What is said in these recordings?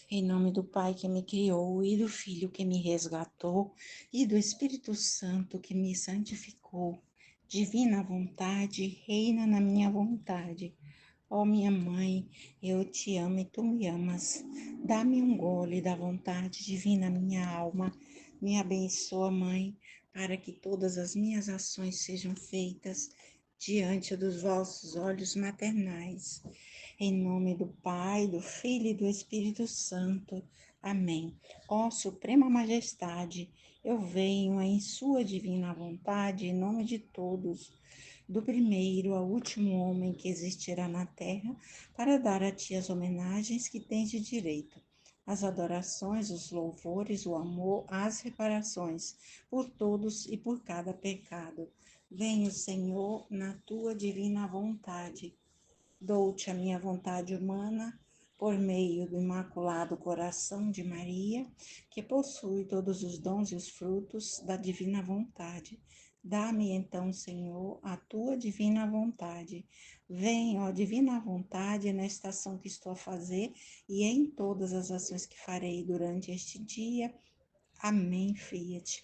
Em nome do Pai que me criou, e do Filho que me resgatou, e do Espírito Santo que me santificou. Divina vontade, reina na minha vontade. Ó minha mãe, eu te amo e tu me amas. Dá-me um gole da vontade divina, minha alma. Me abençoa, mãe, para que todas as minhas ações sejam feitas diante dos vossos olhos maternais. Em nome do Pai, do Filho e do Espírito Santo. Amém. Ó Suprema Majestade, eu venho em Sua divina vontade, em nome de todos, do primeiro ao último homem que existirá na terra, para dar a Ti as homenagens que tens de direito, as adorações, os louvores, o amor, as reparações, por todos e por cada pecado. Venho, Senhor, na Tua divina vontade. Dou-te a minha vontade humana, por meio do Imaculado Coração de Maria, que possui todos os dons e os frutos da divina vontade. Dá-me então, Senhor, a tua divina vontade. Vem, ó divina vontade, na estação que estou a fazer e em todas as ações que farei durante este dia. Amém, Fiat.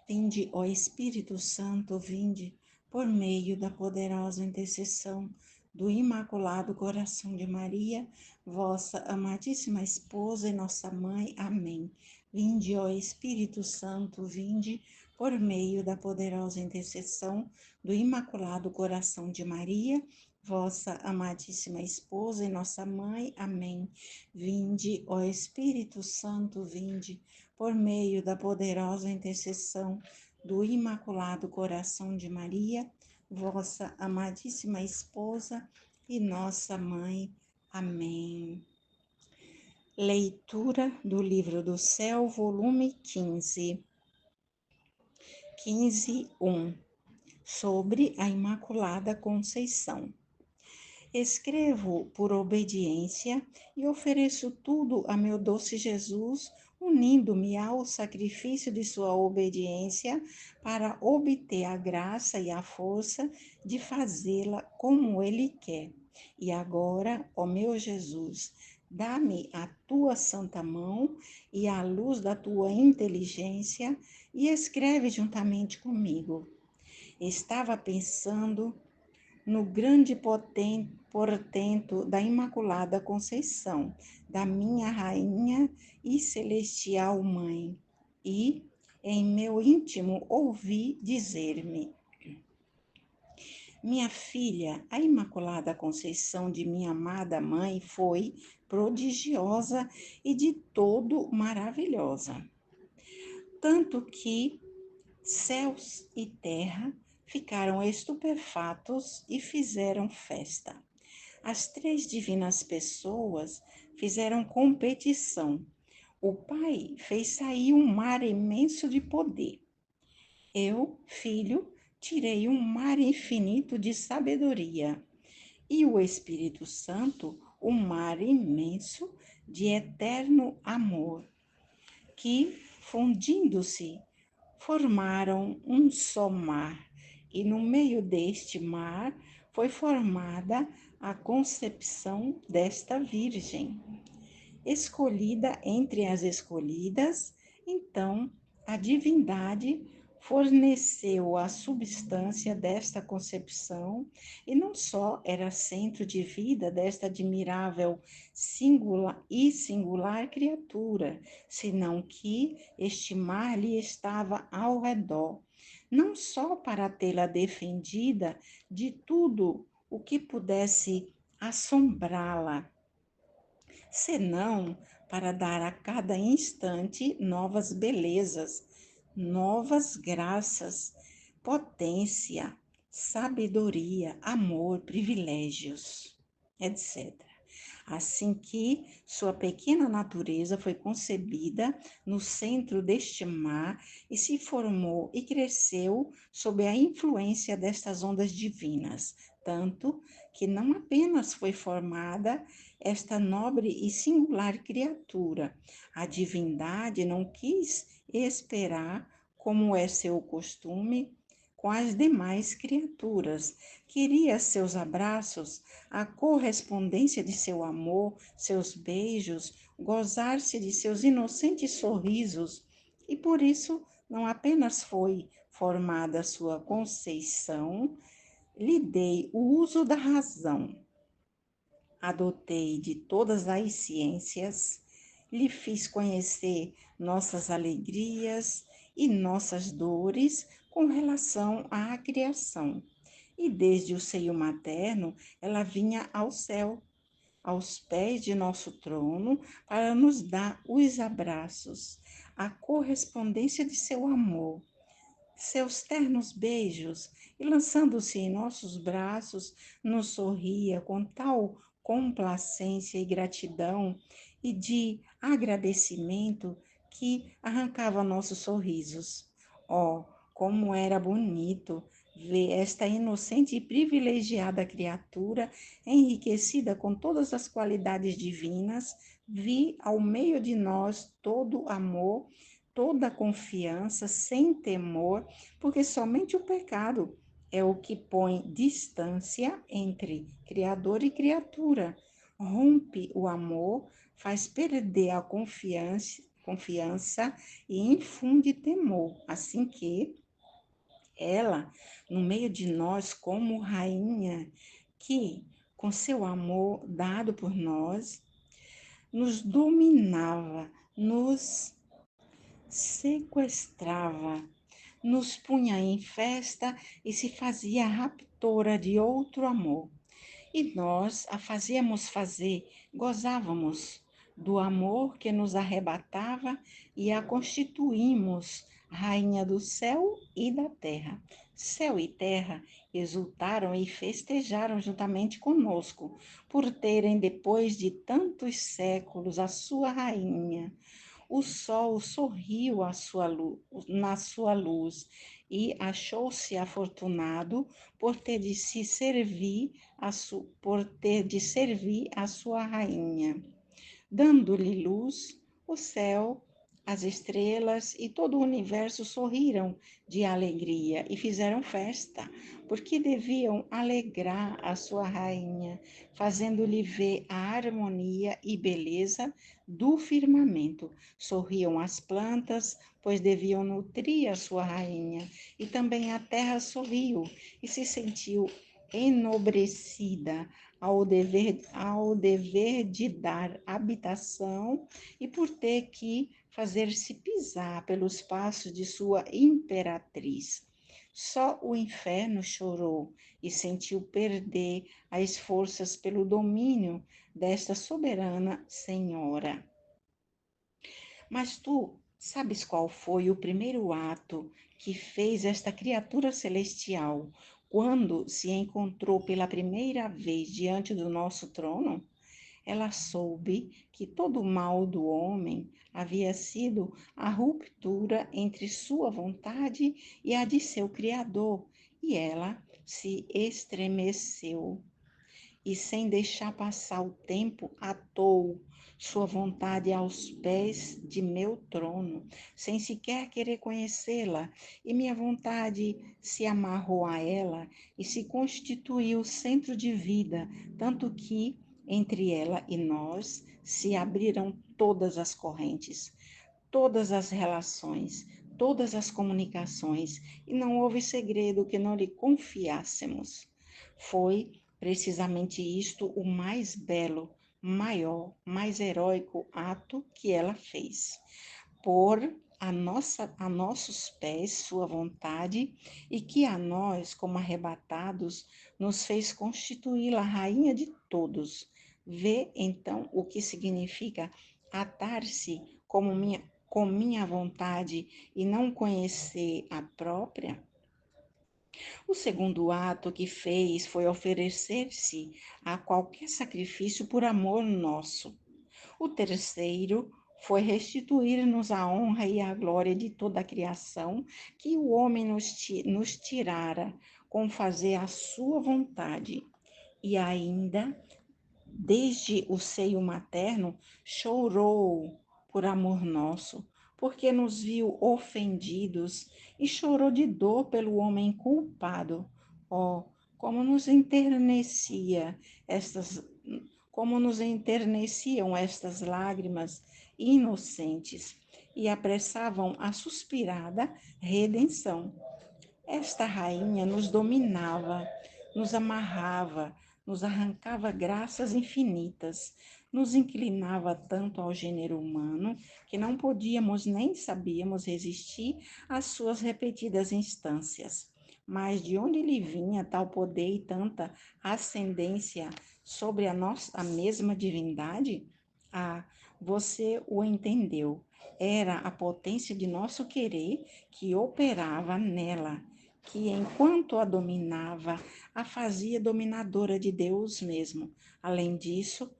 Vinde, ó Espírito Santo, vinde, por meio da poderosa intercessão do Imaculado Coração de Maria, vossa amadíssima esposa e nossa mãe. Amém. Vinde, ó Espírito Santo, vinde, por meio da poderosa intercessão do Imaculado Coração de Maria, vossa amadíssima esposa e nossa mãe. Amém. Vinde, ó Espírito Santo, vinde, por meio da poderosa intercessão do Imaculado Coração de Maria, vossa amadíssima esposa e nossa mãe. Amém. Leitura do Livro do Céu, volume 15, 15:1, sobre a Imaculada Conceição. Escrevo por obediência e ofereço tudo a meu doce Jesus, unindo-me ao sacrifício de sua obediência para obter a graça e a força de fazê-la como ele quer. E agora, ó meu Jesus, dá-me a tua santa mão e a luz da tua inteligência e escreve juntamente comigo. Estava pensando no grande portento da Imaculada Conceição, da minha Rainha e Celestial Mãe, e em meu íntimo ouvi dizer-me: minha filha, a Imaculada Conceição de minha amada mãe foi prodigiosa e de todo maravilhosa, tanto que céus e terra ficaram estupefatos e fizeram festa. As três divinas pessoas fizeram competição. O Pai fez sair um mar imenso de poder. Eu, filho, tirei um mar infinito de sabedoria. E o Espírito Santo, um mar imenso de eterno amor, que, fundindo-se, formaram um só mar, e no meio deste mar foi formada a concepção desta Virgem. Escolhida entre as escolhidas, então a divindade forneceu a substância desta concepção e não só era centro de vida desta admirável singular criatura, senão que este mar lhe estava ao redor, não só para tê-la defendida de tudo o que pudesse assombrá-la, senão para dar a cada instante novas belezas, novas graças, potência, sabedoria, amor, privilégios, etc. Assim que sua pequena natureza foi concebida no centro deste mar e se formou e cresceu sob a influência destas ondas divinas, tanto que não apenas foi formada esta nobre e singular criatura, a divindade não quis esperar, como é seu costume, com as demais criaturas. Queria seus abraços, a correspondência de seu amor, seus beijos, gozar-se de seus inocentes sorrisos. E por isso não apenas foi formada sua conceição, lhe dei o uso da razão, adotei de todas as ciências, lhe fiz conhecer nossas alegrias e nossas dores com relação à criação. E desde o seio materno, ela vinha ao céu, aos pés de nosso trono, para nos dar os abraços, a correspondência de seu amor, seus ternos beijos, e lançando-se em nossos braços, nos sorria com tal complacência e gratidão e de agradecimento que arrancava nossos sorrisos. Oh, como era bonito ver esta inocente e privilegiada criatura enriquecida com todas as qualidades divinas, vi ao meio de nós todo amor, toda confiança, sem temor, porque somente o pecado é o que põe distância entre Criador e criatura, rompe o amor, faz perder a confiança e infunde temor. Assim que ela, no meio de nós, como rainha, que com seu amor dado por nós, nos dominava, nos sequestrava, nos punha em festa e se fazia raptora de outro amor. E nós a fazíamos fazer, gozávamos do amor que nos arrebatava e a constituímos rainha do céu e da terra. Céu e terra exultaram e festejaram juntamente conosco, por terem, depois de tantos séculos, a sua rainha. O sol sorriu na sua luz e achou-se afortunado por ter de se servir por ter de servir a sua rainha. Dando-lhe luz, o céu, as estrelas e todo o universo sorriram de alegria e fizeram festa, porque deviam alegrar a sua rainha, fazendo-lhe ver a harmonia e beleza do firmamento. Sorriam as plantas, pois deviam nutrir a sua rainha, e também a terra sorriu e se sentiu enobrecida ao dever de dar habitação e por ter que fazer-se pisar pelos passos de sua imperatriz. Só o inferno chorou e sentiu perder as forças pelo domínio desta soberana senhora. Mas tu sabes qual foi o primeiro ato que fez esta criatura celestial quando se encontrou pela primeira vez diante do nosso trono? Ela soube que todo o mal do homem havia sido a ruptura entre sua vontade e a de seu Criador, e ela se estremeceu e, sem deixar passar o tempo, atou sua vontade aos pés de meu trono, sem sequer querer conhecê-la, e minha vontade se amarrou a ela e se constituiu centro de vida, tanto que entre ela e nós se abriram todas as correntes, todas as relações, todas as comunicações, e não houve segredo que não lhe confiássemos. Foi precisamente isto o mais belo, maior, mais heróico ato que ela fez. Pôr a nossos pés sua vontade e que a nós, como arrebatados, nos fez constituí-la rainha de todos. Vê então o que significa atar-se com minha vontade e não conhecer a própria? O segundo ato que fez foi oferecer-se a qualquer sacrifício por amor nosso. O terceiro foi restituir-nos a honra e a glória de toda a criação que o homem nos tirara com fazer a sua vontade. E ainda, desde o seio materno, chorou por amor nosso, porque nos viu ofendidos e chorou de dor pelo homem culpado. Oh, como nos enternecia estas, como nos enterneciam estas lágrimas inocentes e apressavam a suspirada redenção. Esta rainha nos dominava, nos amarrava, nos arrancava graças infinitas, nos inclinava tanto ao gênero humano que não podíamos nem sabíamos resistir às suas repetidas instâncias. Mas de onde lhe vinha tal poder e tanta ascendência sobre a mesma divindade? Ah, você o entendeu. Era a potência de nosso querer que operava nela, que enquanto a dominava, a fazia dominadora de Deus mesmo. Além disso,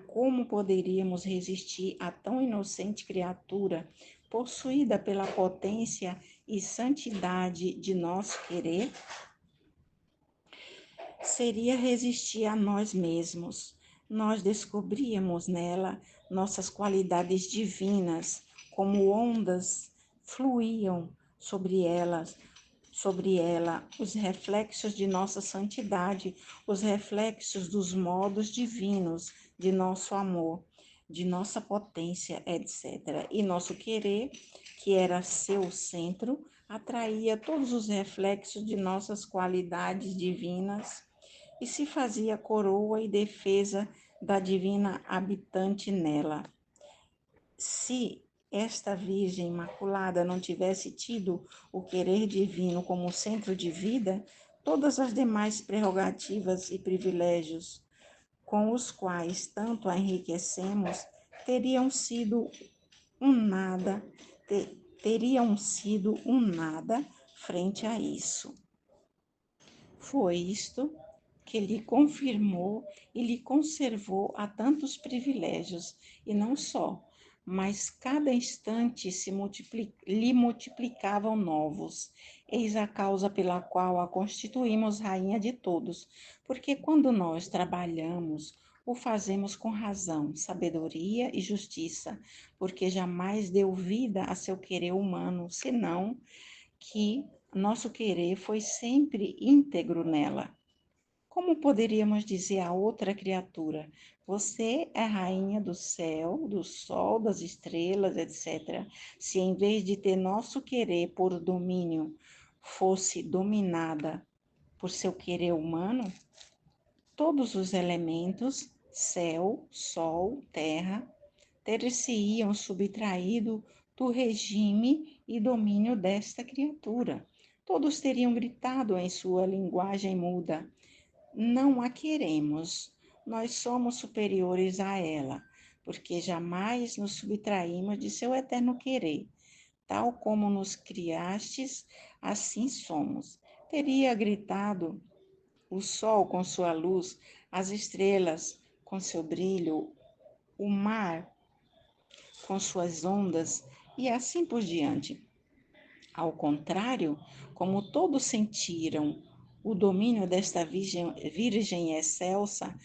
como poderíamos resistir a tão inocente criatura, possuída pela potência e santidade de nosso querer? Seria resistir a nós mesmos. Nós descobríamos nela nossas qualidades divinas, como ondas fluíam sobre ela os reflexos de nossa santidade, os reflexos dos modos divinos de nosso amor, de nossa potência, etc. E nosso querer, que era seu centro, atraía todos os reflexos de nossas qualidades divinas e se fazia coroa e defesa da divina habitante nela. Se esta Virgem Imaculada não tivesse tido o querer divino como centro de vida, todas as demais prerrogativas e privilégios com os quais tanto a enriquecemos teriam sido um nada, teriam sido um nada frente a isso. Foi isto que lhe confirmou e lhe conservou a tantos privilégios, e não só, mas cada instante lhe multiplicavam novos. Eis a causa pela qual a constituímos rainha de todos, porque quando nós trabalhamos, o fazemos com razão, sabedoria e justiça, porque jamais deu vida a seu querer humano, senão que nosso querer foi sempre íntegro nela. Como poderíamos dizer a outra criatura: você é rainha do céu, do sol, das estrelas, etc., se em vez de ter nosso querer por domínio, fosse dominada por seu querer humano? Todos os elementos, céu, sol, terra, ter-se-iam subtraído do regime e domínio desta criatura. Todos teriam gritado em sua linguagem muda: não a queremos, nós somos superiores a ela, porque jamais nos subtraímos de seu eterno querer. Tal como nos criastes, assim somos. Teria gritado o sol com sua luz, as estrelas com seu brilho, o mar com suas ondas e assim por diante. Ao contrário, como todos sentiram o domínio desta virgem excelsa,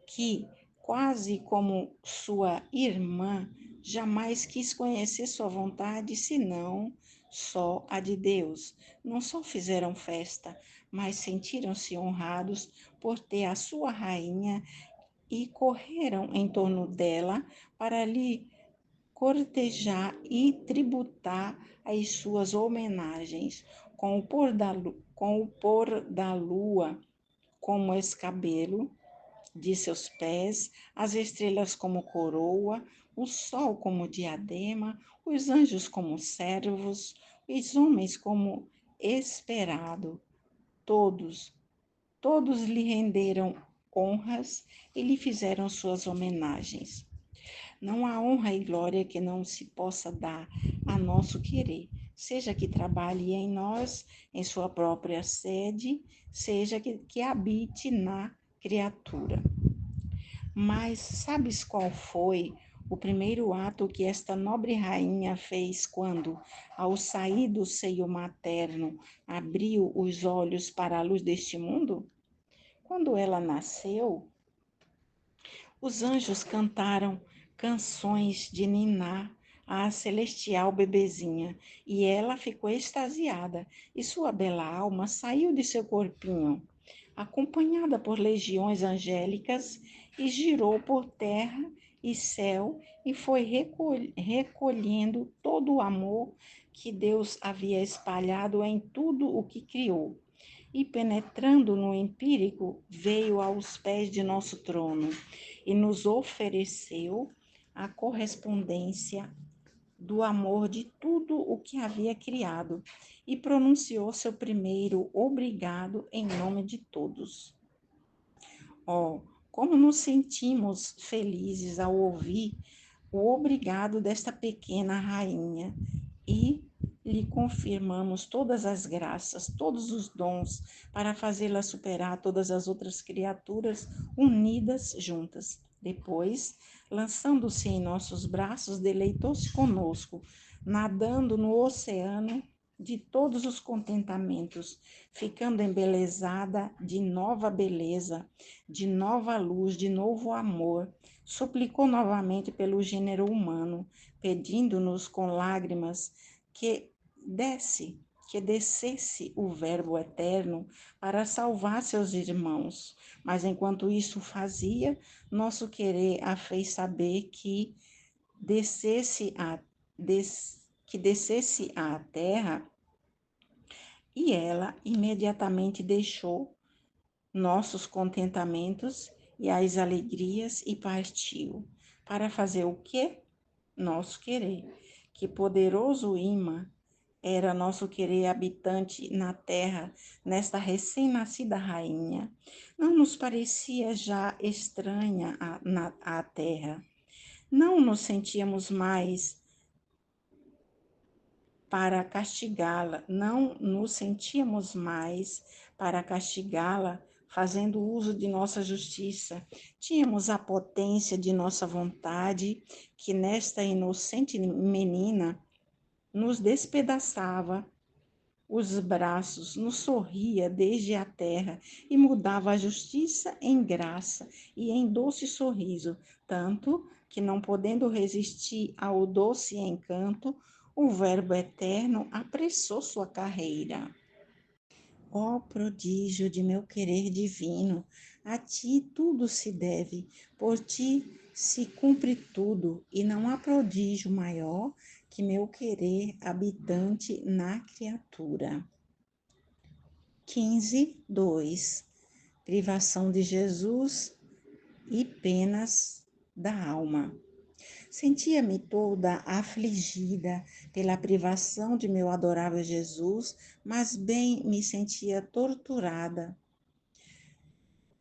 que, quase como sua irmã, jamais quis conhecer sua vontade, senão só a de Deus. Não só fizeram festa, mas sentiram-se honrados por ter a sua rainha e correram em torno dela para lhe cortejar e tributar as suas homenagens, com o pôr da lua como escabelo de seus pés, as estrelas como coroa, o sol como diadema, os anjos como servos, os homens como esperado. Todos, todos lhe renderam honras e lhe fizeram suas homenagens. Não há honra e glória que não se possa dar a nosso querer, seja que trabalhe em nós, em sua própria sede, seja que habite na criatura. Mas sabes qual foi o primeiro ato que esta nobre rainha fez quando, ao sair do seio materno, abriu os olhos para a luz deste mundo? Quando ela nasceu, os anjos cantaram canções de niná a celestial bebezinha, e ela ficou extasiada, e sua bela alma saiu de seu corpinho, acompanhada por legiões angélicas, e girou por terra e céu, e foi recolhendo todo o amor que Deus havia espalhado em tudo o que criou. E penetrando no empírico, veio aos pés de nosso trono e nos ofereceu a correspondência do amor de tudo o que havia criado e pronunciou seu primeiro obrigado em nome de todos. Oh, como nos sentimos felizes ao ouvir o obrigado desta pequena rainha e lhe confirmamos todas as graças, todos os dons para fazê-la superar todas as outras criaturas unidas juntas. Depois, lançando-se em nossos braços, deleitou-se conosco, nadando no oceano de todos os contentamentos, ficando embelezada de nova beleza, de nova luz, de novo amor. Suplicou novamente pelo gênero humano, pedindo-nos com lágrimas que que descesse o Verbo eterno para salvar seus irmãos. Mas enquanto isso fazia, nosso querer a fez saber que descesse a, que descesse à terra, e ela imediatamente deixou nossos contentamentos e as alegrias e partiu para fazer o que? Nosso querer. Que poderoso imã era nosso querer habitante na terra, nesta recém-nascida rainha. Não nos parecia já estranha a terra. Não nos sentíamos mais para castigá-la, não nos sentíamos mais para castigá-la, fazendo uso de nossa justiça. Tínhamos a potência de nossa vontade, que nesta inocente menina nos despedaçava os braços, nos sorria desde a terra e mudava a justiça em graça e em doce sorriso, tanto que, não podendo resistir ao doce encanto, o Verbo eterno apressou sua carreira. Ó prodígio de meu querer divino, a ti tudo se deve, por ti se cumpre tudo, e não há prodígio maior que meu querer habitante na criatura. 15:2 Privação de Jesus e penas da alma. Sentia-me toda afligida pela privação de meu adorável Jesus, mas bem me sentia torturada.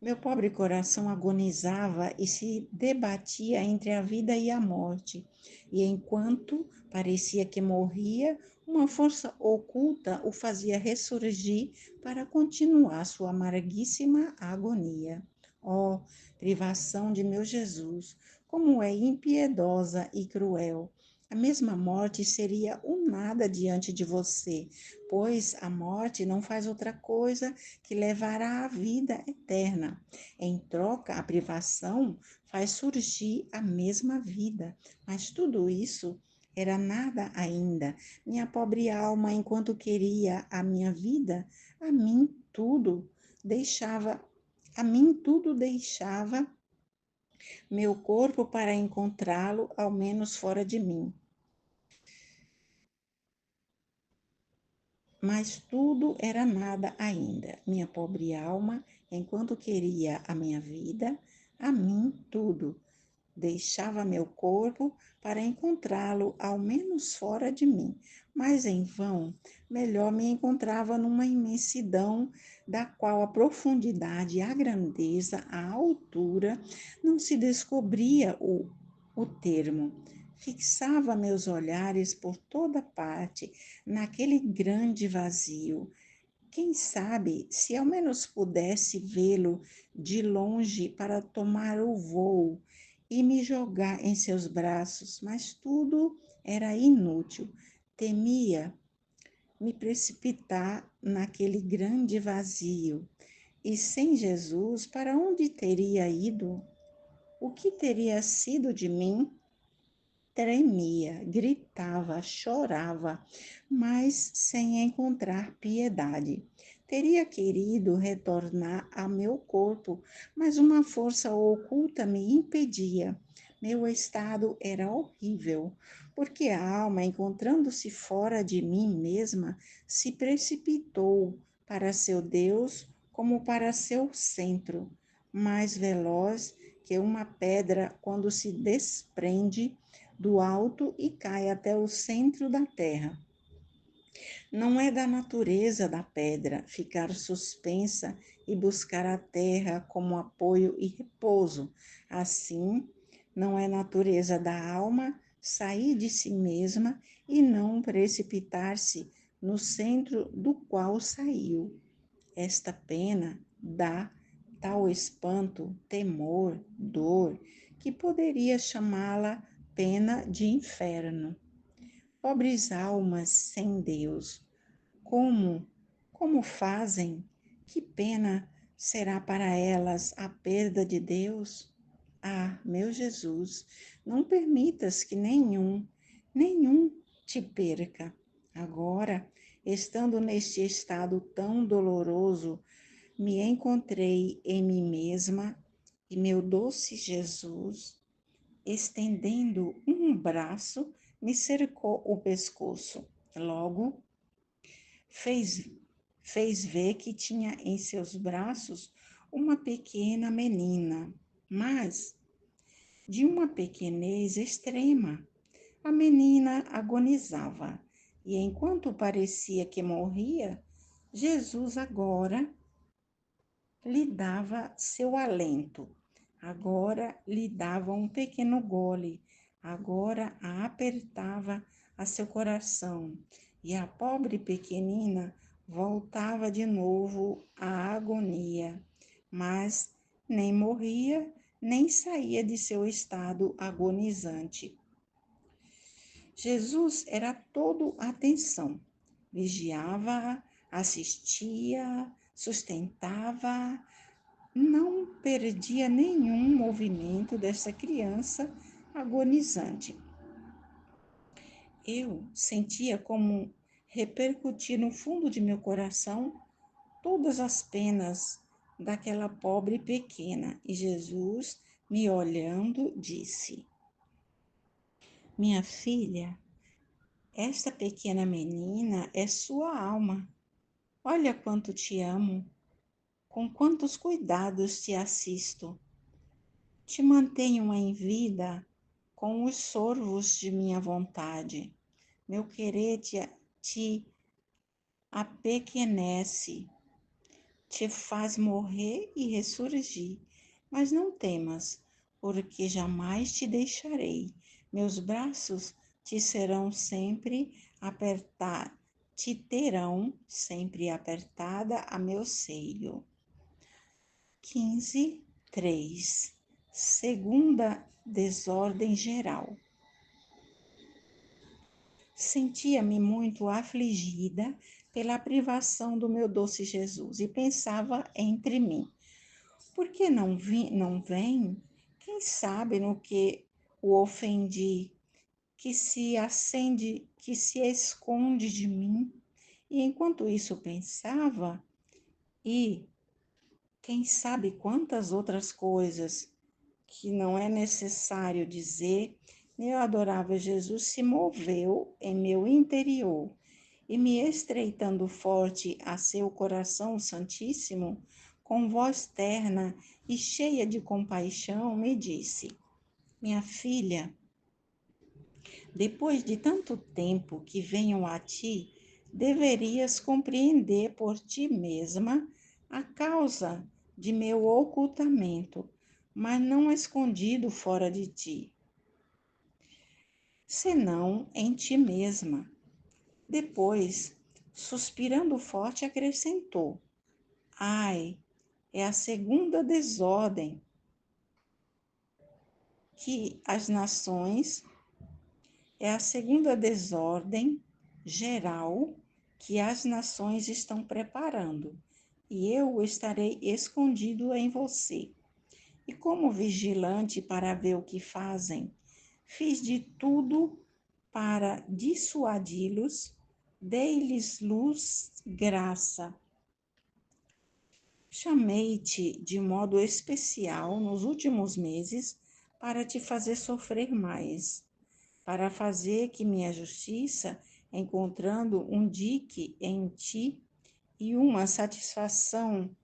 Meu pobre coração agonizava e se debatia entre a vida e a morte, e enquanto parecia que morria, uma força oculta o fazia ressurgir para continuar sua amarguíssima agonia. Oh, privação de meu Jesus, como é impiedosa e cruel! A mesma morte seria um nada diante de você, pois a morte não faz outra coisa que levará à vida eterna. Em troca, a privação faz surgir a mesma vida. Mas tudo isso era nada ainda. Minha pobre alma, enquanto queria a minha vida, a mim tudo deixava, a mim tudo deixava meu corpo para encontrá-lo, ao menos fora de mim. Mas tudo era nada ainda. Minha pobre alma, enquanto queria a minha vida, a mim tudo. Deixava meu corpo para encontrá-lo, ao menos fora de mim. Mas em vão, melhor me encontrava numa imensidão da qual a profundidade, a grandeza, a altura não se descobria o termo. Fixava meus olhares por toda parte naquele grande vazio. Quem sabe se ao menos pudesse vê-lo de longe para tomar o voo e me jogar em seus braços, mas tudo era inútil. Temia me precipitar naquele grande vazio. E sem Jesus, para onde teria ido? O que teria sido de mim? tremia, gritava, chorava, mas sem encontrar piedade. Teria querido retornar a meu corpo, mas uma força oculta me impedia. Meu estado era horrível, porque a alma, encontrando-se fora de mim mesma, se precipitou para seu Deus como para seu centro, mais veloz que uma pedra quando se desprende do alto e cai até o centro da terra. Não é da natureza da pedra ficar suspensa e buscar a terra como apoio e repouso. Assim, não é natureza da alma sair de si mesma e não precipitar-se no centro do qual saiu. Esta pena dá tal espanto, temor, dor, que poderia chamá-la pena de inferno. Pobres almas sem Deus, como, como fazem? Que pena será para elas a perda de Deus? Ah, meu Jesus, não permitas que nenhum te perca. Agora, estando neste estado tão doloroso, me encontrei em mim mesma e meu doce Jesus, estendendo um braço, me cercou o pescoço. Logo, fez, fez ver que tinha em seus braços uma pequena menina, mas de uma pequenez extrema. A menina agonizava, e enquanto parecia que morria, Jesus agora lhe dava seu alento, agora lhe dava um pequeno gole, agora a apertava a seu coração, e a pobre pequenina voltava de novo à agonia, mas nem morria, nem saía de seu estado agonizante. Jesus era todo atenção, vigiava, assistia, sustentava, não perdia nenhum movimento dessa criança agonizante. Eu sentia como repercutir no fundo de meu coração todas as penas daquela pobre pequena, e Jesus, me olhando, disse: Minha filha, esta pequena menina é sua alma. Olha quanto te amo, com quantos cuidados te assisto. Te mantenho em vida com os sorvos de minha vontade. Meu querer te apequenece, te faz morrer e ressurgir. Mas não temas, porque jamais te deixarei. Meus braços te serão sempre apertar, te terão sempre apertada a meu seio. 15:3. Segunda desordem geral. Sentia-me muito afligida pela privação do meu doce Jesus e pensava entre mim: por que não vem? Quem sabe no que o ofendi, que se acende, que se esconde de mim? E enquanto isso pensava, e quem sabe quantas outras coisas que não é necessário dizer, meu adorável Jesus se moveu em meu interior e, me estreitando forte a seu coração santíssimo, com voz terna e cheia de compaixão, me disse: Minha filha, depois de tanto tempo que venho a ti, deverias compreender por ti mesma a causa de meu ocultamento, mas não escondido fora de ti, senão em ti mesma. Depois, suspirando forte, acrescentou: Ai, é a segunda desordem que as nações, é a segunda desordem geral que as nações estão preparando, e eu estarei escondido em você. E como vigilante para ver o que fazem, Fiz de tudo para dissuadi-los, dei-lhes luz, graça. Chamei-te de modo especial nos últimos meses para te fazer sofrer mais, para fazer que minha justiça, encontrando um dique em ti e uma satisfação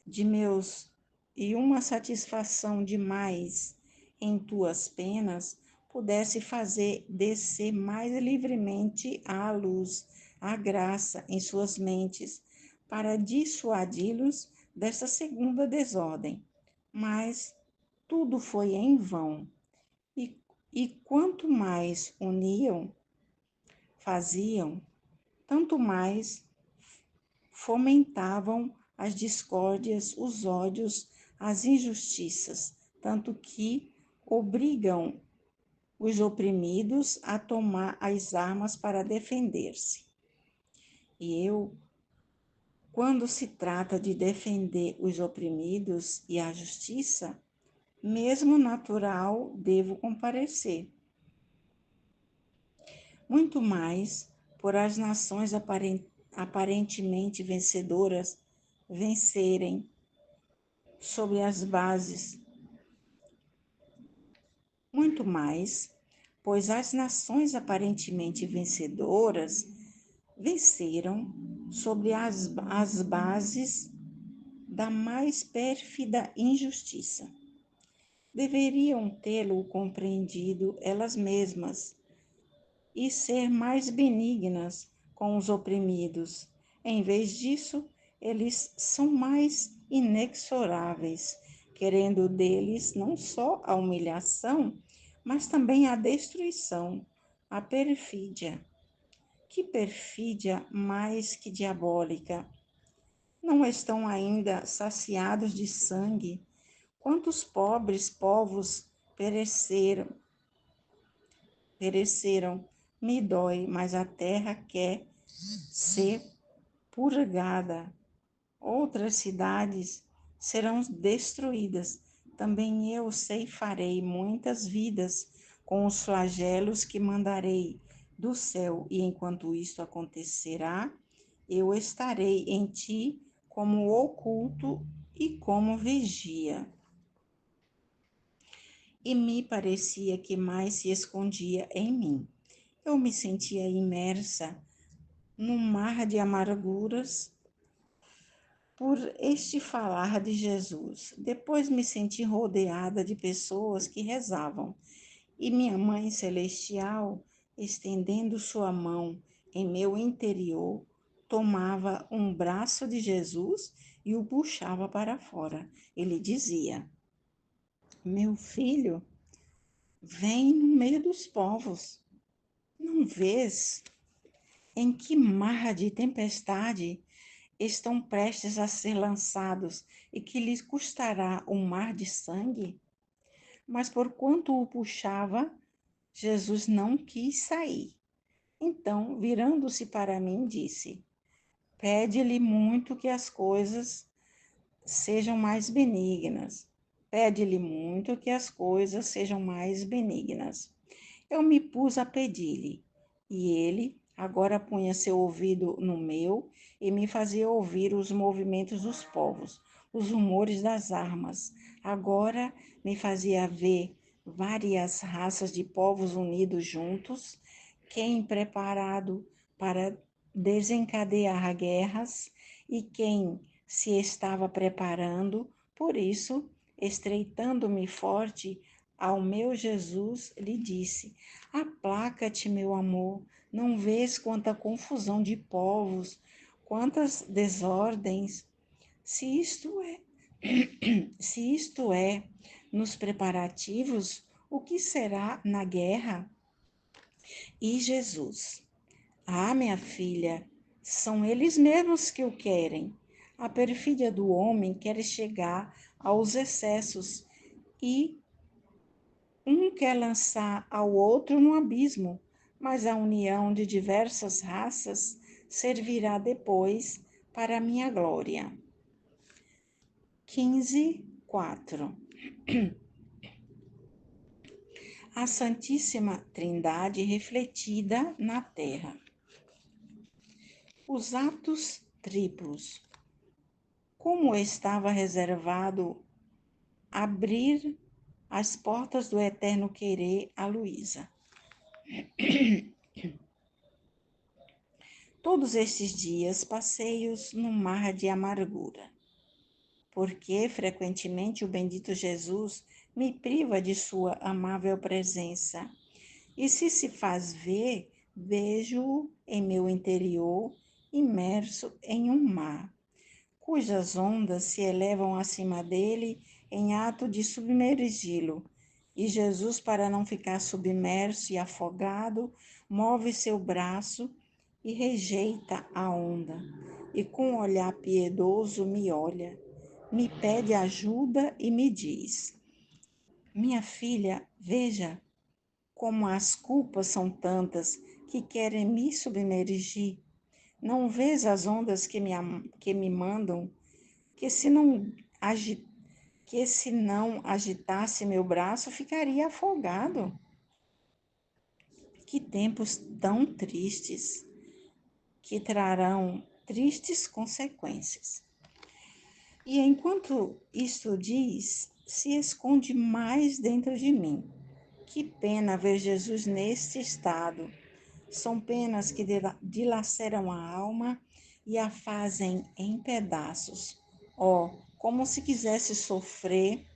de meus e uma satisfação demais em tuas penas, pudesse fazer descer mais livremente a luz, a graça em suas mentes, para dissuadi-los desta segunda desordem. Mas tudo foi em vão. E quanto mais uniam, faziam, tanto mais fomentavam as discórdias, os ódios, as injustiças, tanto que obrigam os oprimidos a tomar as armas para defender-se. E eu, quando se trata de defender os oprimidos e a justiça, mesmo natural, devo comparecer. Muito mais por as nações aparentemente vencedoras vencerem sobre as bases, muito mais, pois as nações aparentemente vencedoras venceram sobre as bases da mais pérfida injustiça. Deveriam tê-lo compreendido elas mesmas e ser mais benignas com os oprimidos. Em vez disso, eles são mais inexoráveis, querendo deles não só a humilhação, mas também a destruição, a perfídia. Que perfídia mais que diabólica! Não estão ainda saciados de sangue? Quantos pobres povos pereceram? Me dói, mas a terra quer ser purgada. Outras cidades serão destruídas. Também eu ceifarei muitas vidas com os flagelos que mandarei do céu, e enquanto isto acontecerá, eu estarei em ti como oculto e como vigia. E me parecia que mais se escondia em mim. Eu me sentia imersa num mar de amarguras por este falar de Jesus. Depois me senti rodeada de pessoas que rezavam, e minha Mãe Celestial, estendendo sua mão em meu interior, tomava um braço de Jesus e o puxava para fora. Ele dizia: Meu filho, vem no meio dos povos. Não vês em que mar de tempestade estão prestes a ser lançados e que lhes custará um mar de sangue? Mas porquanto o puxava, Jesus não quis sair. Então, virando-se para mim, disse: Pede-lhe muito que as coisas sejam mais benignas. Pede-lhe muito que as coisas sejam mais benignas. Eu me pus a pedir-lhe, e ele agora punha seu ouvido no meu e me fazia ouvir os movimentos dos povos, os rumores das armas. Agora me fazia ver várias raças de povos unidos juntos, quem preparado para desencadear guerras e quem se estava preparando. Por isso, estreitando-me forte ao meu Jesus, lhe disse: Aplaca-te, meu amor, não vês quanta confusão de povos, quantas desordens? Se isto é, se isto é nos preparativos, o que será na guerra? E Jesus: minha filha, são eles mesmos que o querem. A perfídia do homem quer chegar aos excessos e um quer lançar ao outro no abismo, mas a união de diversas raças servirá depois para a minha glória. 15:4. a Santíssima Trindade refletida na terra. Os atos triplos. Como estava reservado abrir as portas do eterno querer a Luísa. Todos estes dias passei-os num mar de amargura, porque frequentemente o bendito Jesus me priva de sua amável presença, e se faz ver, vejo-o em meu interior, imerso em um mar, cujas ondas se elevam acima dele em ato de submergi-lo. E Jesus, para não ficar submerso e afogado, move seu braço e rejeita a onda, e com um olhar piedoso me olha, me pede ajuda e me diz: minha filha, veja como as culpas são tantas que querem me submergir. Não vês as ondas que me mandam, que se não agitasse meu braço, ficaria afogado. Que tempos tão tristes, que trarão tristes consequências. E enquanto isto diz, se esconde mais dentro de mim. Que pena ver Jesus neste estado. São penas que dilaceram a alma e a fazem em pedaços. Oh, como se quisesse sofrer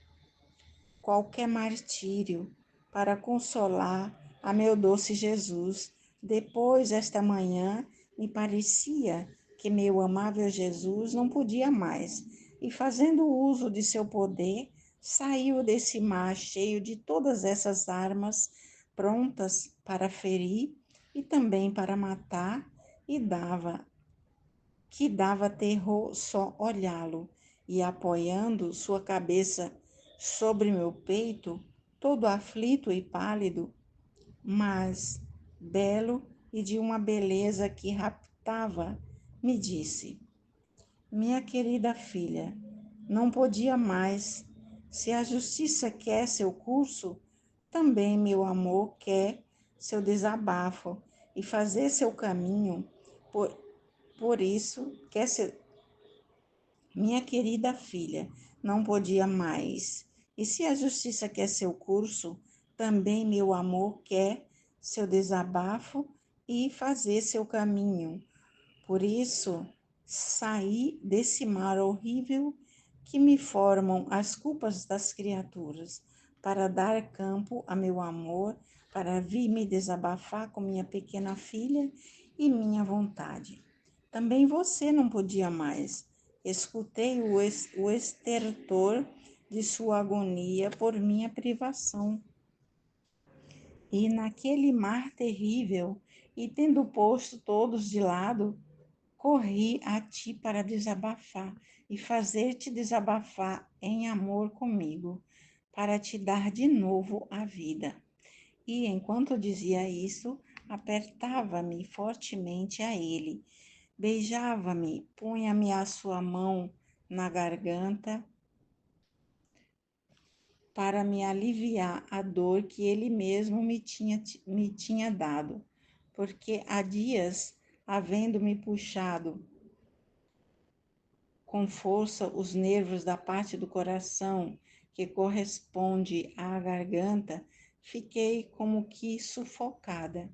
qualquer martírio para consolar a meu doce Jesus. Depois, esta manhã, me parecia que meu amável Jesus não podia mais, e fazendo uso de seu poder, saiu desse mar cheio de todas essas armas prontas para ferir e também para matar, e dava terror só olhá-lo, e apoiando sua cabeça sobre meu peito, todo aflito e pálido, mas belo e de uma beleza que raptava, me disse: minha querida filha, não podia mais. Se a justiça quer seu curso, também meu amor quer seu desabafo e fazer seu caminho. Por isso, quer ser minha querida filha, não podia mais. E se a justiça quer seu curso, também meu amor quer seu desabafo e fazer seu caminho. Por isso, saí desse mar horrível que me formam as culpas das criaturas, para dar campo a meu amor, para vir me desabafar com minha pequena filha e minha vontade. Também você não podia mais. Escutei o estertor de sua agonia por minha privação. E naquele mar terrível, e tendo posto todos de lado, corri a ti para desabafar e fazer-te desabafar em amor comigo, para te dar de novo a vida. E enquanto dizia isso, apertava-me fortemente a ele, beijava-me, punha-me a sua mão na garganta para me aliviar a dor que ele mesmo me tinha dado, porque há dias, havendo-me puxado com força os nervos da parte do coração que corresponde à garganta, fiquei como que sufocada.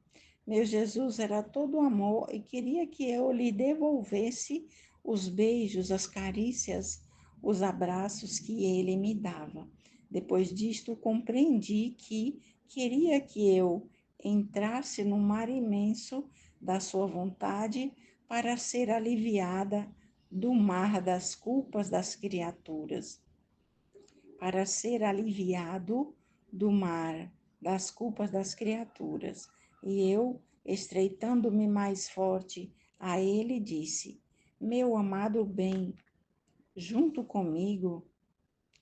Meu Jesus era todo amor e queria que eu lhe devolvesse os beijos, as carícias, os abraços que ele me dava. Depois disto, compreendi que queria que eu entrasse no mar imenso da sua vontade para ser aliviada do mar das culpas das criaturas, para ser aliviado do mar das culpas das criaturas. E eu, estreitando-me mais forte a ele, disse: meu amado bem, junto comigo,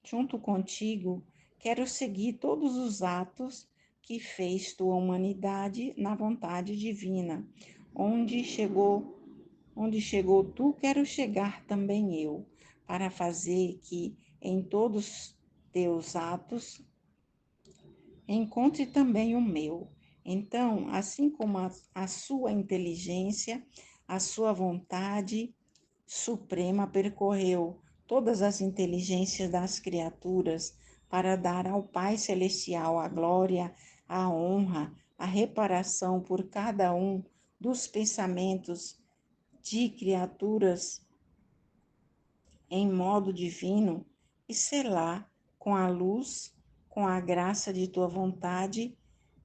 junto contigo, quero seguir todos os atos que fez tua humanidade na vontade divina. Onde chegou tu, quero chegar também eu, para fazer que em todos teus atos, encontre também o meu. Então, assim como a sua inteligência, a sua vontade suprema percorreu todas as inteligências das criaturas para dar ao Pai Celestial a glória, a honra, a reparação por cada um dos pensamentos de criaturas em modo divino e selar com a luz, com a graça de tua vontade,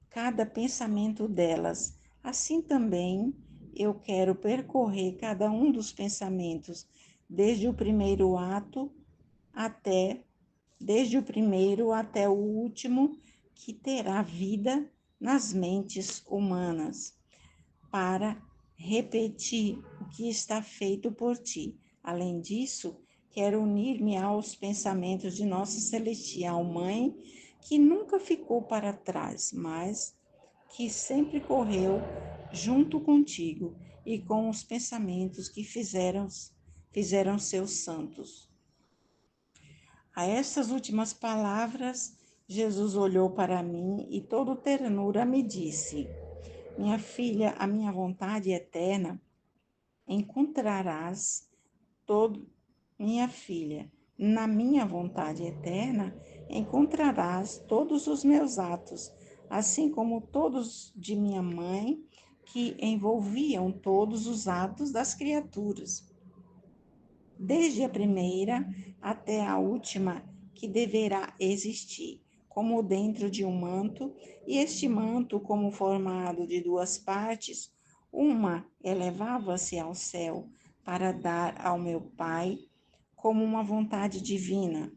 cada pensamento delas. Assim também eu quero percorrer cada um dos pensamentos, desde o primeiro ato até, desde o primeiro até o último, que terá vida nas mentes humanas, para repetir o que está feito por ti. Além disso, quero unir-me aos pensamentos de Nossa Celestial Mãe, que nunca ficou para trás, mas que sempre correu junto contigo e com os pensamentos que fizeram seus santos. A essas últimas palavras, Jesus olhou para mim e todo ternura me disse: minha filha, a minha vontade eterna encontrarás todo, minha filha, na minha vontade eterna encontrarás todos os meus atos, assim como todos de minha mãe, que envolviam todos os atos das criaturas, desde a primeira até a última que deverá existir, como dentro de um manto, e este manto, como formado de duas partes, uma elevava-se ao céu para dar ao meu Pai, como uma vontade divina,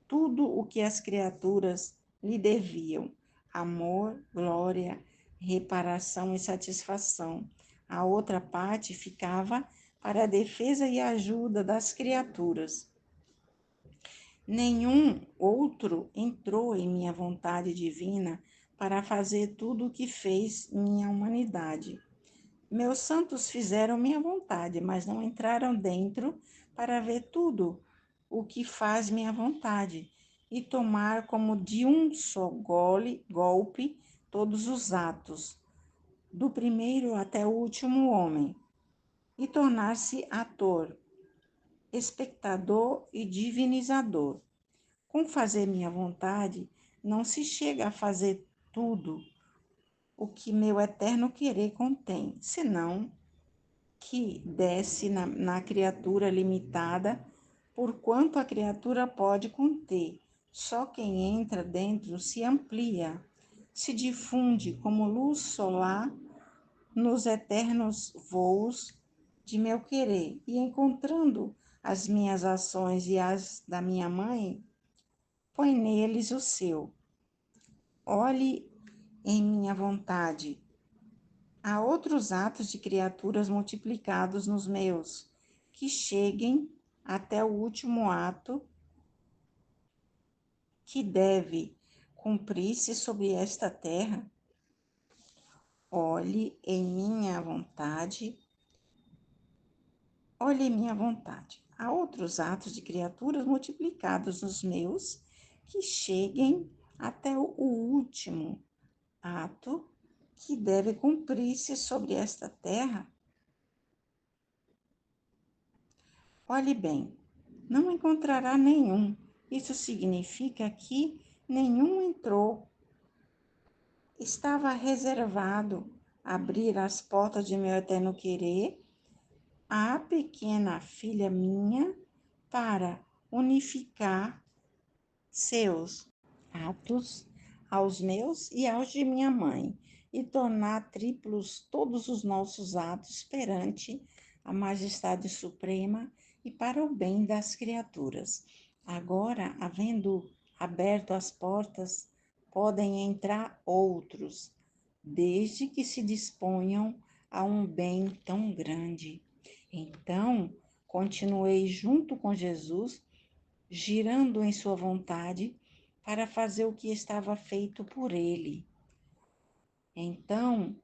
tudo o que as criaturas lhe deviam: amor, glória, reparação e satisfação. A outra parte ficava para a defesa e ajuda das criaturas. Nenhum outro entrou em minha vontade divina para fazer tudo o que fez minha humanidade. Meus santos fizeram minha vontade, mas não entraram dentro para ver tudo o que faz minha vontade e tomar como de um só golpe todos os atos, do primeiro até o último homem, e tornar-se ator, espectador e divinizador. Com fazer minha vontade, não se chega a fazer tudo o que meu eterno querer contém, senão que desce na criatura limitada, por quanto a criatura pode conter. Só quem entra dentro se amplia, se difunde como luz solar nos eternos voos de meu querer, e encontrando as minhas ações e as da minha mãe, põe neles o seu. Olhe em minha vontade. Há outros atos de criaturas multiplicados nos meus, que cheguem até o último ato que deve cumprir-se sobre esta terra. Olhe em minha vontade. Olhe em minha vontade. Há outros atos de criaturas multiplicados nos meus, que cheguem até o último ato que deve cumprir-se sobre esta terra. Olhe bem, não encontrará nenhum. Isso significa que nenhum entrou. Estava reservado abrir as portas de meu eterno querer à pequena filha minha para unificar seus atos aos meus e aos de minha mãe, e tornar triplos todos os nossos atos perante a majestade suprema e para o bem das criaturas. Agora, havendo aberto as portas, podem entrar outros, desde que se disponham a um bem tão grande. Então, continuei junto com Jesus, girando em sua vontade, para fazer o que estava feito por ele. Então,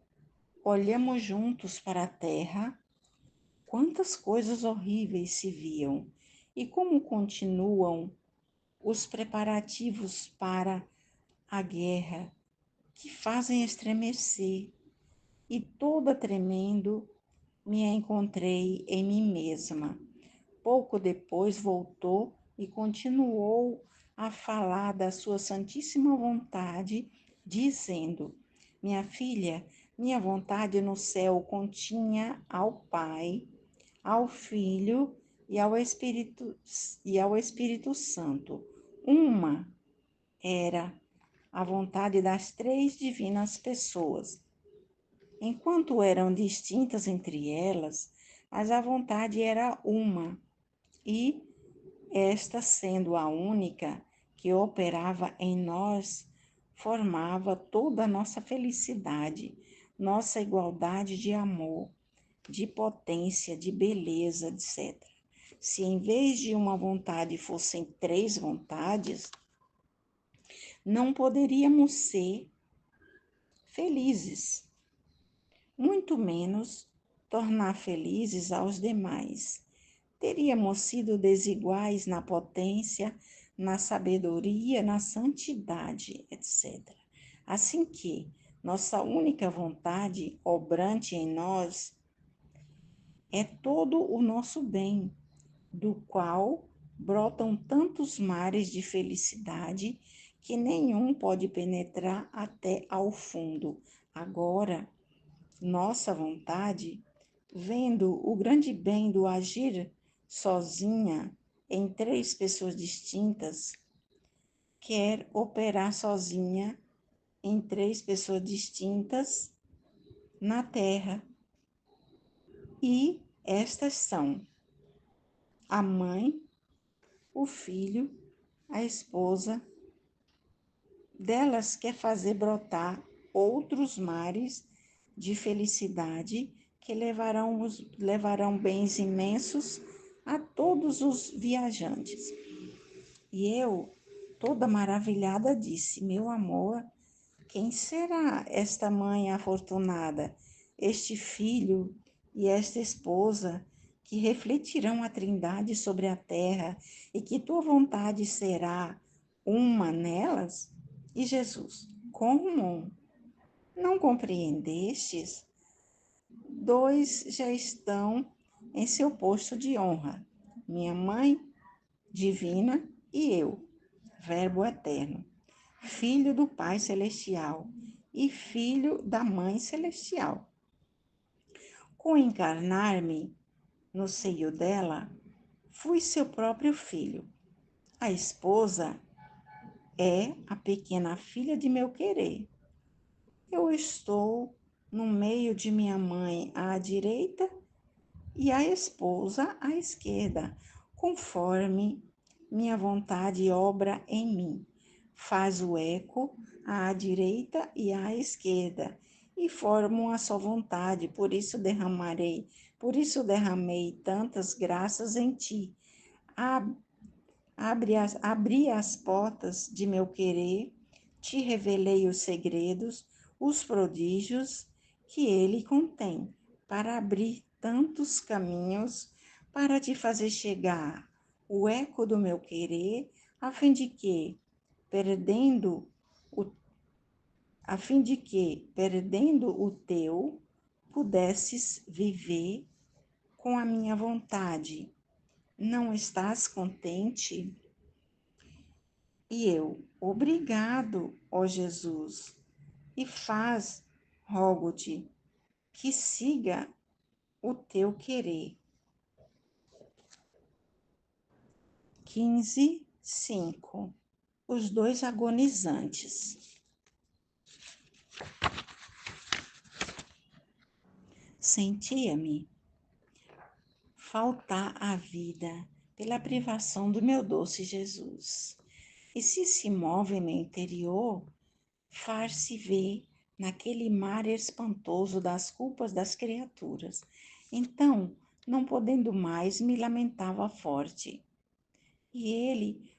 olhamos juntos para a terra, quantas coisas horríveis se viam, e como continuam os preparativos para a guerra que fazem estremecer, e toda tremendo me encontrei em mim mesma. Pouco depois voltou e continuou a falar da sua santíssima vontade, dizendo: Minha filha, minha vontade no céu continha ao Pai, ao Filho e ao Espírito Santo. Uma era a vontade das três divinas pessoas. Enquanto eram distintas entre elas, mas a vontade era uma, e esta sendo a única que operava em nós, formava toda a nossa felicidade, nossa igualdade de amor, de potência, de beleza, etc. Se em vez de uma vontade fossem três vontades, não poderíamos ser felizes, muito menos tornar felizes aos demais. Teríamos sido desiguais na potência, na sabedoria, na santidade, etc. Assim que nossa única vontade obrante em nós é todo o nosso bem, do qual brotam tantos mares de felicidade que nenhum pode penetrar até ao fundo. Agora, nossa vontade, vendo o grande bem do agir sozinha em três pessoas distintas, quer operar sozinha em três pessoas distintas na Terra. E estas são a mãe, o filho, a esposa. Delas quer fazer brotar outros mares de felicidade que levarão bens imensos a todos os viajantes. E eu, toda maravilhada, disse: Meu amor, quem será esta mãe afortunada, este filho e esta esposa que refletirão a Trindade sobre a terra e que tua vontade será uma nelas? E Jesus: Como? Não compreendestes? Dois já estão em seu posto de honra, minha mãe divina e eu, Verbo eterno, filho do Pai celestial e filho da Mãe celestial. Com encarnar-me no seio dela, fui seu próprio filho. A esposa é a pequena filha de meu querer. Eu estou no meio de minha mãe à direita e a esposa à esquerda, conforme minha vontade obra em mim. Faz o eco à direita e à esquerda, e formam a sua vontade, por isso derramei tantas graças em ti. Abri as portas de meu querer, te revelei os segredos, os prodígios que ele contém, para abrir tantos caminhos, para te fazer chegar o eco do meu querer, a fim de que, perdendo o teu, pudesses viver com a minha vontade. Não estás contente? E eu: obrigado, ó Jesus, e rogo-te, que siga o teu querer. 15:5. Os dois agonizantes. Sentia-me faltar à vida pela privação do meu doce Jesus. E se move em meu interior, far-se ver naquele mar espantoso das culpas das criaturas. Então, não podendo mais, me lamentava forte. E ele,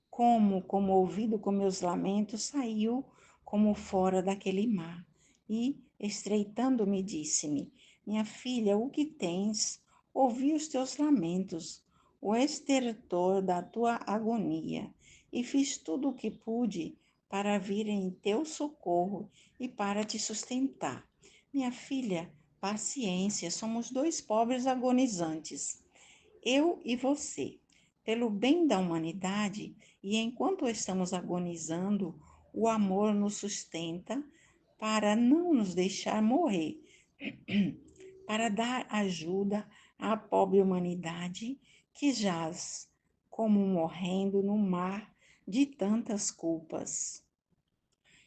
como comovido com meus lamentos, saiu como fora daquele mar. E, estreitando-me, disse-me: Minha filha, o que tens? Ouvi os teus lamentos, o estertor da tua agonia, e fiz tudo o que pude para vir em teu socorro e para te sustentar. Minha filha, paciência, somos dois pobres agonizantes, eu e você, pelo bem da humanidade, e enquanto estamos agonizando, o amor nos sustenta para não nos deixar morrer, para dar ajuda à pobre humanidade que jaz como morrendo no mar de tantas culpas.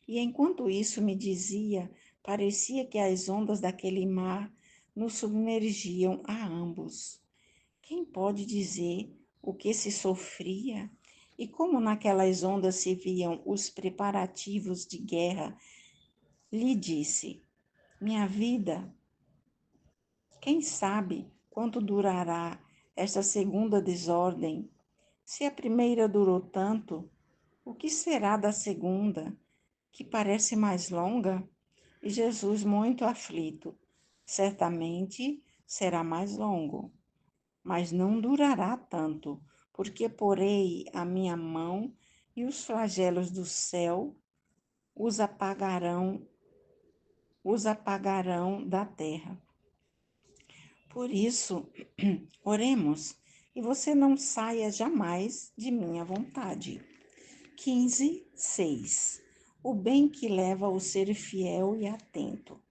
E enquanto isso me dizia, parecia que as ondas daquele mar nos submergiam a ambos. Quem pode dizer o que se sofria e como naquelas ondas se viam os preparativos de guerra? Lhe disse: minha vida, quem sabe quanto durará esta segunda desordem? Se a primeira durou tanto, o que será da segunda, que parece mais longa? E Jesus, muito aflito, certamente será mais longo, mas não durará tanto, porque porei a minha mão e os flagelos do céu os apagarão da terra. Por isso, oremos, e você não saia jamais de minha vontade. 15:6. O bem que leva ao ser fiel e atento.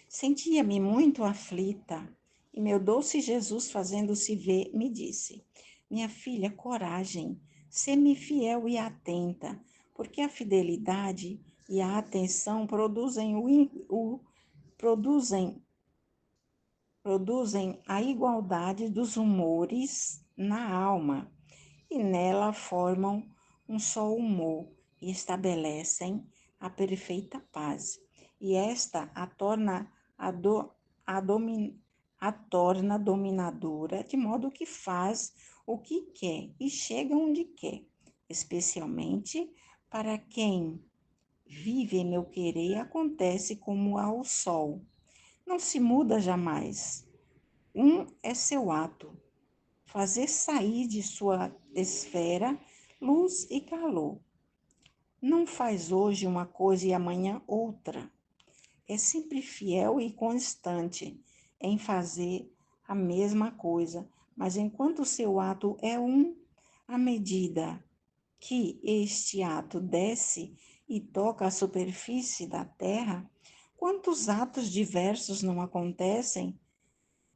Sentia-me muito aflita, e meu doce Jesus, fazendo-se ver, me disse: minha filha, coragem, sê-me fiel e atenta, porque a fidelidade e a atenção produzem a igualdade dos humores na alma, e nela formam um só humor e estabelecem a perfeita paz. E esta a torna, a, domi, a torna dominadora, de modo que faz o que quer e chega onde quer, especialmente para quem vive em meu querer, acontece como ao sol. Não se muda jamais. Um é seu ato, fazer sair de sua esfera luz e calor. Não faz hoje uma coisa e amanhã outra. É sempre fiel e constante em fazer a mesma coisa, mas enquanto seu ato é um, à medida que este ato desce e toca a superfície da terra, quantos atos diversos não acontecem?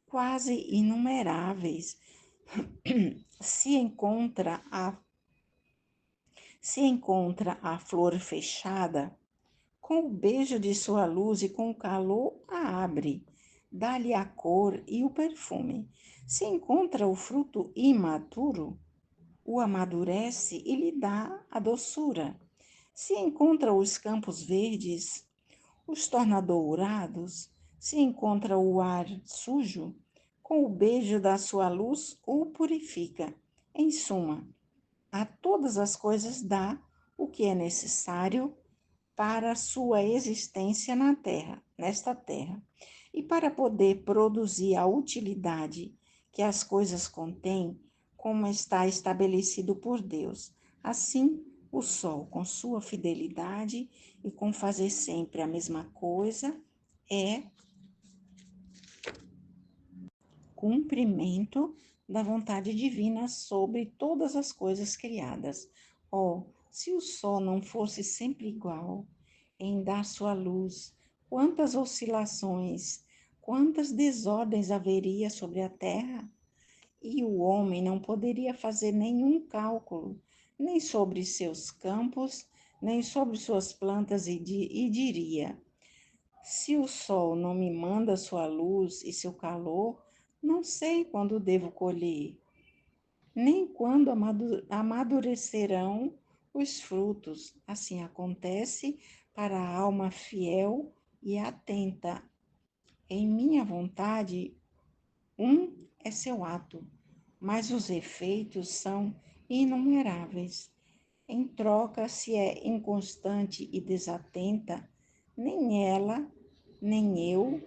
Quase inumeráveis. Se encontra a flor fechada, com o beijo de sua luz e com o calor a abre, dá-lhe a cor e o perfume. Se encontra o fruto imaturo, o amadurece e lhe dá a doçura. Se encontra os campos verdes, os torna dourados. Se encontra o ar sujo, com o beijo da sua luz o purifica. Em suma, a todas as coisas dá o que é necessário para a sua existência na terra, nesta terra. E para poder produzir a utilidade que as coisas contêm, como está estabelecido por Deus. Assim, o sol, com sua fidelidade e com fazer sempre a mesma coisa, é cumprimento da vontade divina sobre todas as coisas criadas. Oh, se o sol não fosse sempre igual em dar sua luz, quantas oscilações, quantas desordens haveria sobre a terra? E o homem não poderia fazer nenhum cálculo, nem sobre seus campos, nem sobre suas plantas, e diria: se o sol não me manda sua luz e seu calor, não sei quando devo colher, nem quando amadurecerão os frutos. Assim acontece para a alma fiel e atenta. Em minha vontade, um é seu ato, mas os efeitos são inumeráveis. Em troca, se é inconstante e desatenta, nem ela, nem eu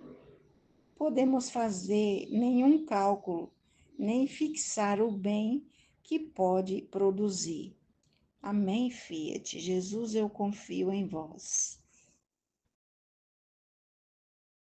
podemos fazer nenhum cálculo, nem fixar o bem que pode produzir. Amém, Fiat. Jesus, eu confio em vós.